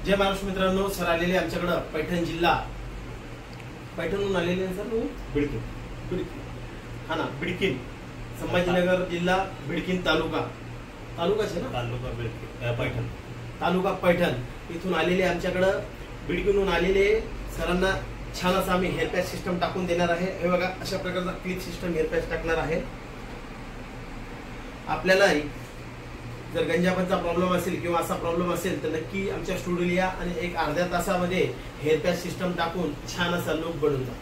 जय महाराष्ट्र मित्रांनो, सर आलेले आमच्याकडे पैठण जिल्हा, पैठणहून आलेले सर. बिडकीन हा ना, बिडकीन संभाजीनगर जिल्हा, बिडकीन तालुकाच आहे ना, पैठण तालुका पैठण इथून आलेले आमच्याकडे. बिडकीनहून आलेले सरांना छान असा आम्ही हेअर पॅच सिस्टम टाकून देणार आहे. हे बघा, अशा प्रकारचा क्लिक सिस्टम हेअर पॅच टाकणार आहे. आपल्याला जर गंजापनचा प्रॉब्लेम असेल किंवा असा प्रॉब्लेम असेल तर नक्की आमच्या स्टुडिओला या आणि एक अर्ध्या तासामध्ये हेअर पॅच सिस्टम टाकून छान असा लुक बनवून जा.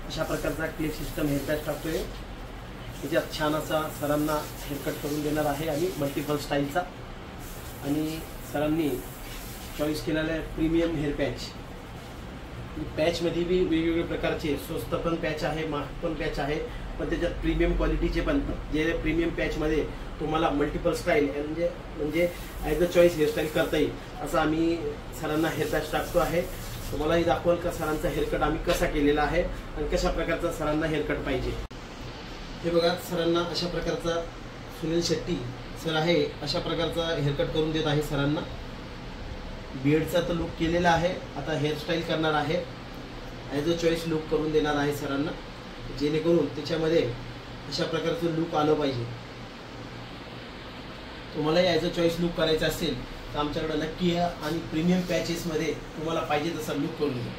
अशा प्रकारचा क्लिप सिस्टम हेअर पॅच टाकतोय. त्याच्यात छान असा सरांना हेअरकट करून देणार आहे आम्ही मल्टिपल स्टाईलचा. आणि सरांनी चॉईस केलेला आहे प्रीमियम हेअर पॅच. पॅचमध्ये बी वेगवेगळे प्रकारचे स्वस्त पण पॅच आहे, महाग पण पॅच आहे, पण त्याच्यात प्रीमियम क्वालिटीचे पण. जे प्रीमियम पॅचमध्ये तुम्हाला मल्टिपल स्टाईल म्हणजे ॲज अ चॉईस हेअरस्टाईल करता येईल असं आम्ही सरांना हेअर पॅच टाकतो आहे. तुम्हालाही दाखवाल का सरांचा हेअरकट आम्ही कसा केलेला आहे आणि कशा प्रकारचा सरांना हेअरकट पाहिजे. हे बघा, सरांना अशा प्रकारचा सुनील शेट्टी सर आहे, अशा प्रकारचा हेअरकट करून देत आहे सरांना. बियर्डचा तर लुक केलेला आहे, आता हेअरस्टाईल करणार आहे. ॲज अ चॉईस लुक करून देणार आहे सरांना, जेणेकरून त्याच्यामध्ये अशा प्रकारचं लुक आलं पाहिजे. तुम्हालाही ॲज अ चॉईस लुक करायचं असेल तर आमच्याकडे नक्की या आणि प्रीमियम पॅचेसमध्ये तुम्हाला पाहिजे तसा लुक करून द्या.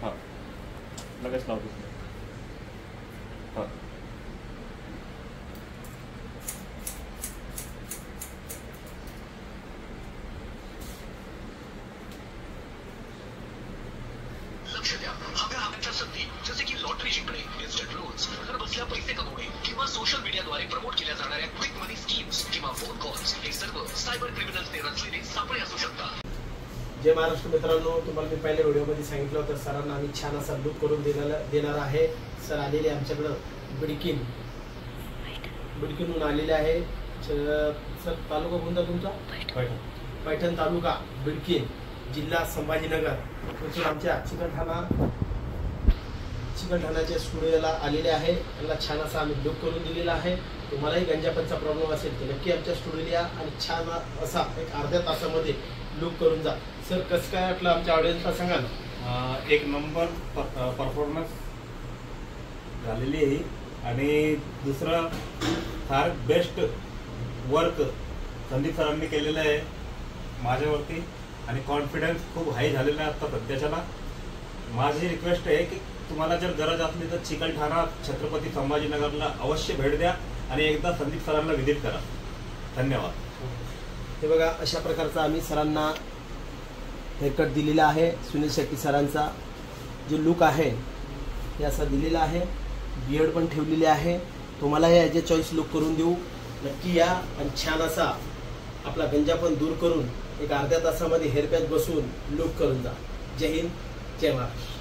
हां, लगेच लावतो. हां, लक्ष द्या, हव्या हव्याच्या संधी जसे की लॉटरी जिंकणे, इन्स्टंट लोन्स, घर बसल्या पैसे कमवणे किंवा सोशल मीडियाद्वारे प्रमोट केल्या जाणाऱ्या क्विक मनी स्कीम्स किंवा फोन कॉल्स, हे सर्व सायबर क्रिमिनल्सने रचलेले सापळे असू शकतात. जय महाराष्ट्र मित्रांनो, तुम्हाला मी पहिल्या व्हिडिओमध्ये सांगितलं होतं सरांना आम्ही छान असा लुक करून देणार आहे. सर आलेले आमच्याकडं बिडकीनहून आलेले आहे. सर तालुका कोणता तुमचा? पैठण तालुका, बिडकीन जिल्हा संभाजीनगर. तिथून आमच्या चिकलठाण्याच्या स्टुडिओला आलेले आहे. त्यांना छान असा आम्ही लुक करून दिलेला आहे. तुम्हालाही गंजापनचा प्रॉब्लेम असेल तर नक्की आमच्या स्टुडिओला या आणि छान असा एक अर्ध्या तासामध्ये लुक करून जा. सर कसं काय वाटलं आमच्या ऑडियन्सला सांगा ना. एक नंबर परफॉर्मन्स झालेली आहे. आणि दुसरं फार बेस्ट वर्क संदीप सरांनी केलेलं आहे माझ्यावरती आणि कॉन्फिडन्स खूप हाय झालेला आहे आता सध्याच्याला. माझी रिक्वेस्ट आहे की तुम्हाला जर गरज असली तर चिकलठाणा छत्रपती संभाजीनगरला अवश्य भेट द्या आणि एकदा संदीप सरांना व्हिजिट करा. धन्यवाद. हे बघा, अशा प्रकारचा आम्ही सरांना हेअरकट दिलेला आहे. सुनील शेट्टी सरांचा जो लुक आहे हे असा दिलेला आहे. बियर्ड पण ठेवलेली आहे. तुम्हाला हे ॲज अ चॉईस लुक करून देऊ. नक्की या आणि छान असा आपला गंजापन दूर करून एक अर्ध्या तासामध्ये हेअर पॅच बसवून लुक करून जा. जय हिंद, जय महाराष्ट्र.